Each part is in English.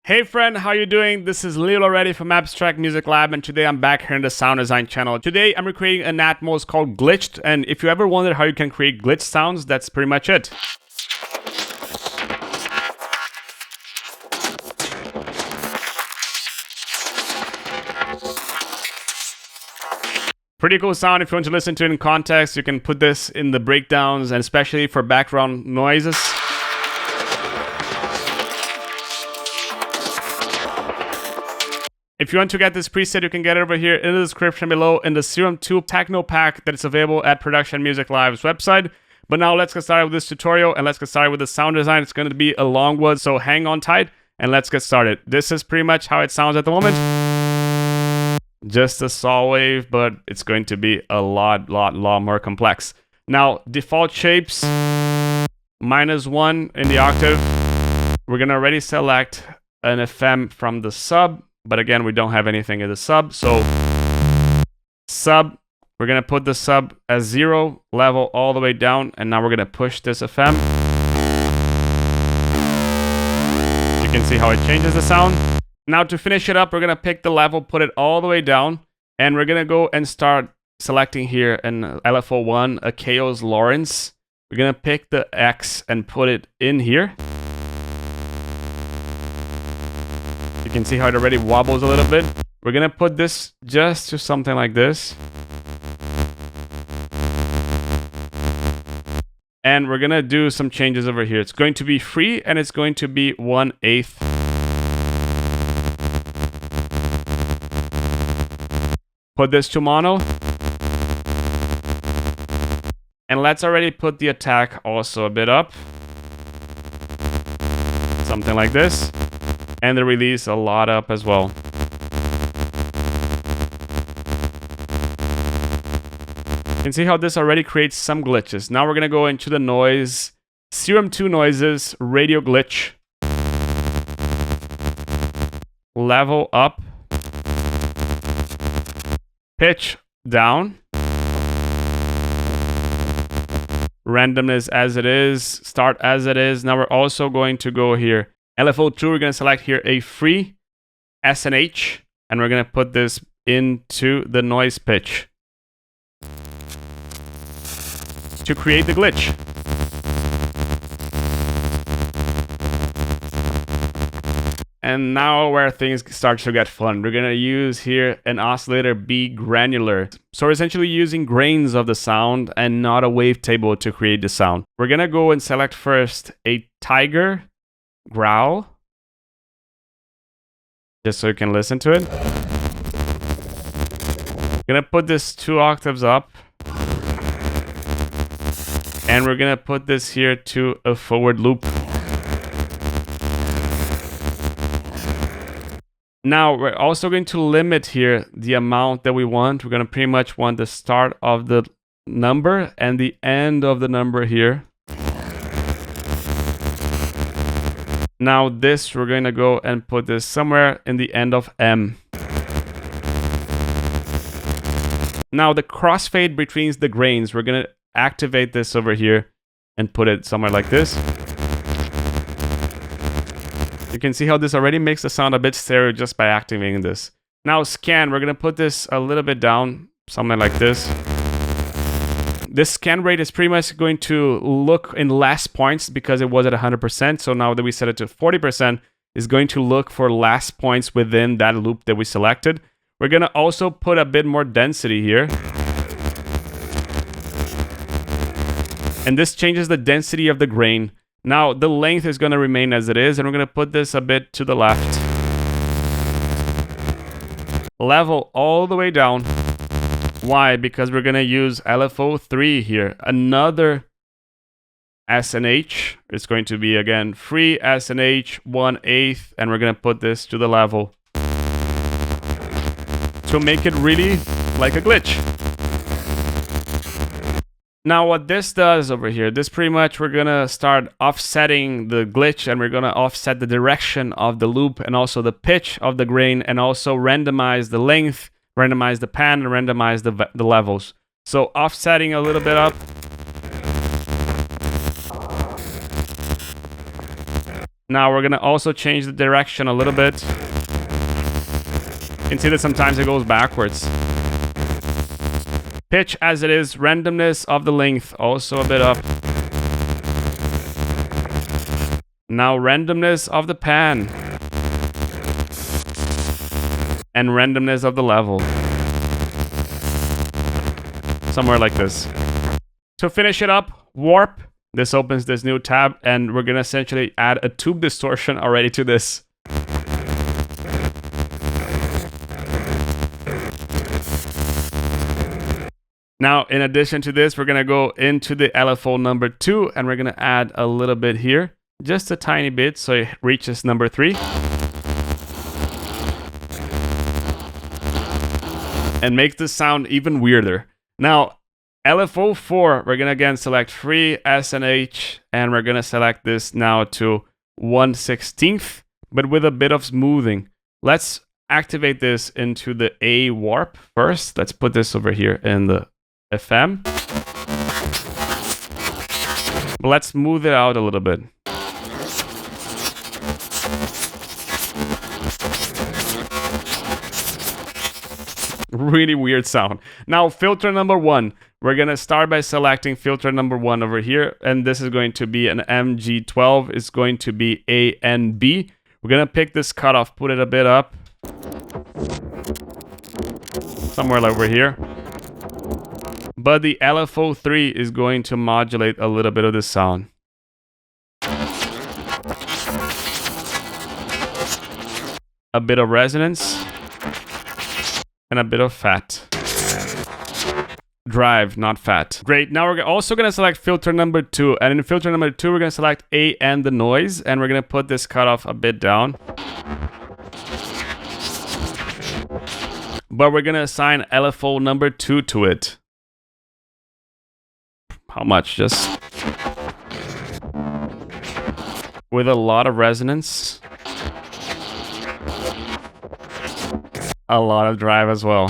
Hey friend, how you doing? This is Leo Lauretti from Abstract Music Lab, and today I'm back here in the sound design channel. Today I'm recreating an Atmos called Glitched, and if you ever wondered how you can create glitch sounds, that's pretty much it. Pretty cool sound. If you want to listen to it in context, you can put this in the breakdowns, and especially for background noises. If you want to get this preset, you can get it over here in the description below in the Serum 2 Techno Pack that is available at Production Music Live's website. But now let's get started with this tutorial, and let's get started with the sound design. It's going to be a long one, so hang on tight and let's get started. This is pretty much how it sounds at the moment. Just a saw wave, but it's going to be a lot more complex. Now, default shapes, -1 in the octave. We're going to already select an FM from the sub. But again, we don't have anything in the sub, so sub, we're going to put the sub as 0, level all the way down, and now we're going to push this FM. You can see how it changes the sound. Now to finish it up, we're going to pick the level, put it all the way down, and we're going to go and start selecting here an LFO1, a Chaos Lorenz. We're going to pick the X and put it in here. You can see how it already wobbles a little bit. We're going to put this just to something like this. And we're going to do some changes over here. It's going to be free and it's going to be 1/8. Put this to mono. And let's already put the attack also a bit up. Something like this. And the release a lot up as well. You can see how this already creates some glitches. Now we're going to go into the noise. Serum 2 noises, radio glitch. Level up. Pitch down. Randomness as it is. Start as it is. Now we're also going to go here. LFO2, we're going to select here a free SNH, and we're going to put this into the noise pitch to create the glitch. And now where things start to get fun, we're going to use here an Oscillator B Granular. So we're essentially using grains of the sound and not a wavetable to create the sound. We're going to go and select first a Tiger growl, just so you can listen to it. Gonna put this 2 octaves up, and we're gonna put this here to a forward loop. Now we're also going to limit here the amount that we want. We're gonna pretty much want the start of the number and the end of the number here. Now this, we're going to go and put this somewhere in the end of M. Now the crossfade between the grains, we're going to activate this over here and put it somewhere like this. You can see how this already makes the sound a bit stereo just by activating this. Now scan, we're going to put this a little bit down, something like this. This scan rate is pretty much going to look in less points because it was at 100%. So now that we set it to 40%, it's going to look for less points within that loop that we selected. We're going to also put a bit more density here. And this changes the density of the grain. Now the length is going to remain as it is, and we're going to put this a bit to the left. Level all the way down. Why? Because we're going to use LFO3 here. Another SNH. It's going to be, again, free SNH 1/8. And we're going to put this to the level to make it really like a glitch. Now what this does over here, this pretty much we're going to start offsetting the glitch, and we're going to offset the direction of the loop and also the pitch of the grain, and also randomize the length, randomize the pan, and randomize the levels. So offsetting a little bit up. Now we're gonna also change the direction a little bit. You can see that sometimes it goes backwards. Pitch as it is, randomness of the length also a bit up. Now randomness of the pan. And randomness of the level. Somewhere like this. To finish it up, warp. This opens this new tab, and we're gonna essentially add a tube distortion already to this. Now, in addition to this, we're gonna go into the LFO number 2, and we're gonna add a little bit here, just a tiny bit, so it reaches number 3. And make this sound even weirder. Now, LFO 4, we're gonna again select free S and H, and we're gonna select this now to 1/16, but with a bit of smoothing. Let's activate this into the A warp first. Let's put this over here in the FM. But let's smooth it out a little bit. Really weird sound. Now, filter number 1. We're going to start by selecting filter number 1 over here. And this is going to be an MG12. It's going to be A and B. We're going to pick this cutoff, put it a bit up. Somewhere over here. But the LFO 3 is going to modulate a little bit of the sound. A bit of resonance. And a bit of fat. Drive, not fat. Great. Now we're also going to select filter number 2. And in filter number 2, we're going to select A and the noise. And we're going to put this cutoff a bit down. But we're going to assign LFO number 2 to it. How much? Just with a lot of resonance. A lot of drive as well.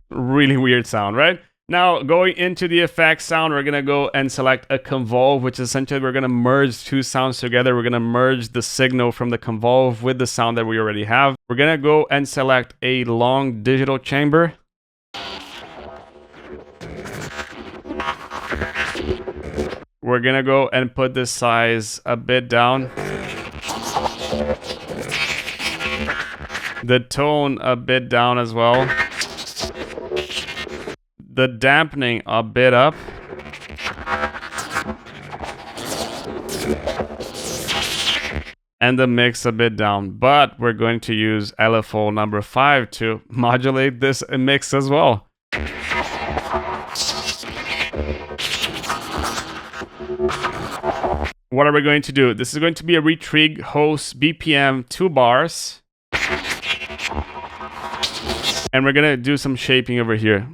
Really weird sound, right? Now, going into the effects sound, we're going to go and select a convolve, which essentially we're going to merge two sounds together. We're going to merge the signal from the convolve with the sound that we already have. We're going to go and select a long digital chamber. We're going to go and put the size a bit down. The tone a bit down as well. The dampening a bit up. And the mix a bit down. But we're going to use LFO number 5 to modulate this mix as well. What are we going to do? This is going to be a retrig host BPM 2 bars. And we're going to do some shaping over here.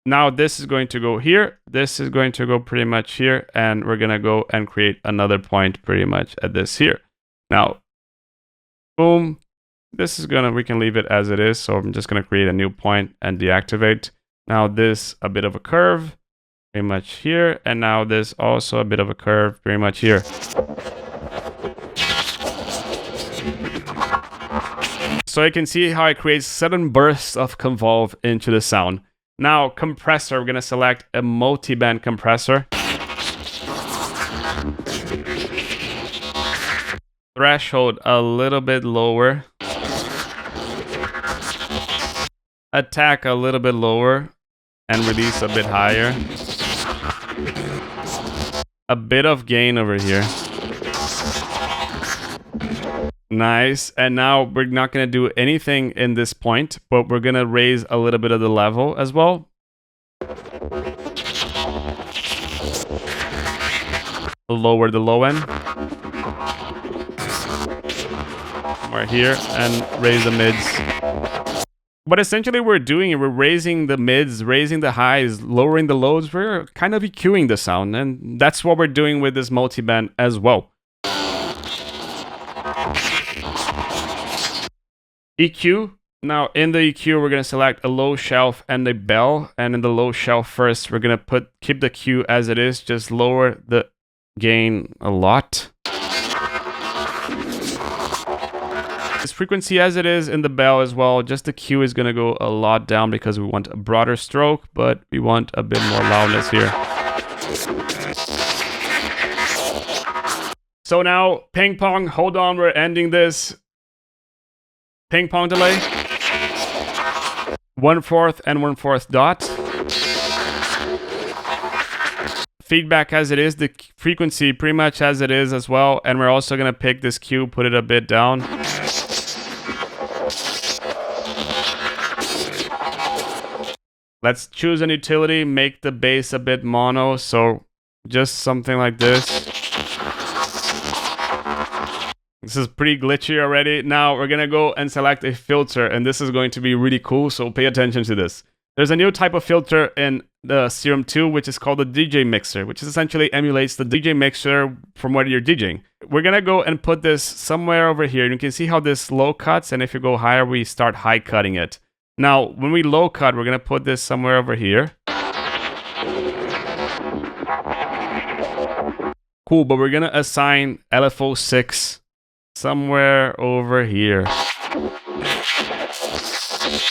Now this is going to go here. This is going to go pretty much here. And we're going to go and create another point pretty much at this here. Now, boom. This is going to, we can leave it as it is. So I'm just going to create a new point and deactivate. Now this, a bit of a curve. Pretty much here, and now there's also a bit of a curve pretty much here. So you can see how it creates sudden bursts of convolve into the sound. Now compressor, we're gonna select a multi-band compressor. Threshold a little bit lower. Attack a little bit lower, and release a bit higher. A bit of gain over here. Nice. And now we're not going to do anything in this point, but we're going to raise a little bit of the level as well. Lower the low end. Right here, and raise the mids. But essentially we're raising the mids, raising the highs, lowering the lows. We're kind of EQing the sound, and that's what we're doing with this multiband as well. EQ, Now in the EQ, we're going to select a low shelf and a bell. And in the low shelf first, we're going to keep the Q as it is, just lower the gain a lot. This frequency as it is in the bell as well, just the Q is going to go a lot down because we want a broader stroke, but we want a bit more loudness here. So now, ping pong, hold on, we're ending this. Ping pong delay. 1/4 and 1/4 dot. Feedback as it is, the frequency pretty much as it is as well, and we're also going to pick this Q, put it a bit down. Let's choose an utility, make the bass a bit mono, so just something like this. This is pretty glitchy already. Now we're gonna go and select a filter, and this is going to be really cool, so pay attention to this. There's a new type of filter in the Serum 2, which is called the DJ mixer, which essentially emulates the DJ mixer from where you're DJing. We're gonna go and put this somewhere over here. You can see how this low cuts, and if you go higher, we start high cutting it. Now, when we low cut, we're gonna put this somewhere over here. Cool, but we're gonna assign LFO 6 somewhere over here.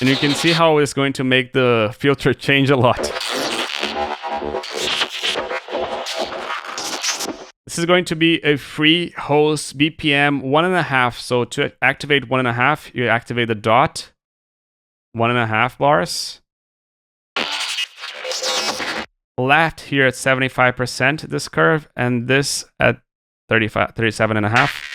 And you can see how it's going to make the filter change a lot. This is going to be a free host BPM 1.5. So to activate 1.5, you activate the dot. 1.5 bars. Left here at 75%, this curve, and this at 37.5.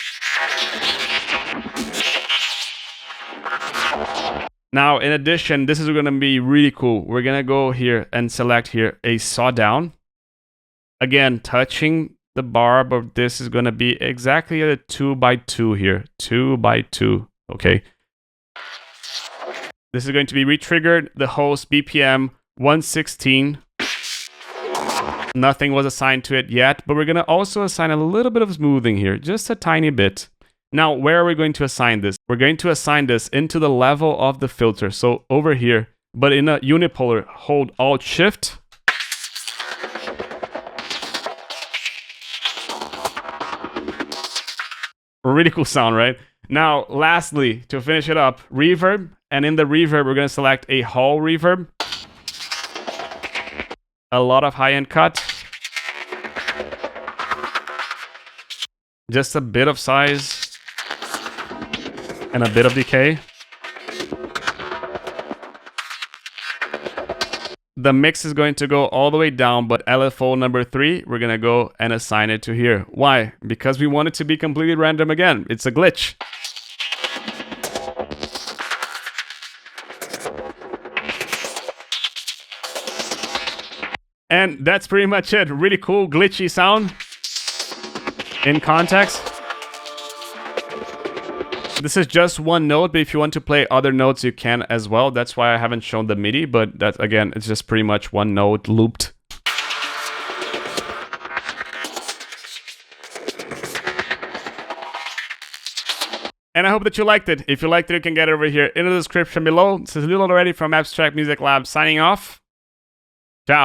Now, in addition, this is going to be really cool. We're going to go here and select here a sawdown. Again, touching the bar, but this is going to be exactly a 2x2 here. 2x2, okay? This is going to be re-triggered, the host BPM 116. Nothing was assigned to it yet, but we're going to also assign a little bit of smoothing here, just a tiny bit. Now, where are we going to assign this? We're going to assign this into the level of the filter. So over here, but in a unipolar, hold Alt-Shift. Really cool sound, right? Now, lastly, to finish it up, reverb. And in the reverb, we're going to select a hall reverb. A lot of high-end cut. Just a bit of size. And a bit of decay. The mix is going to go all the way down, but LFO number 3, we're going to go and assign it to here. Why? Because we want it to be completely random again. It's a glitch. And that's pretty much it. Really cool, glitchy sound in context. This is just one note, but if you want to play other notes, you can as well. That's why I haven't shown the MIDI, but that, again, it's just pretty much one note looped. And I hope that you liked it. If you liked it, you can get it over here in the description below. This is Leo Lauretti from Abstract Music Lab signing off. Ciao.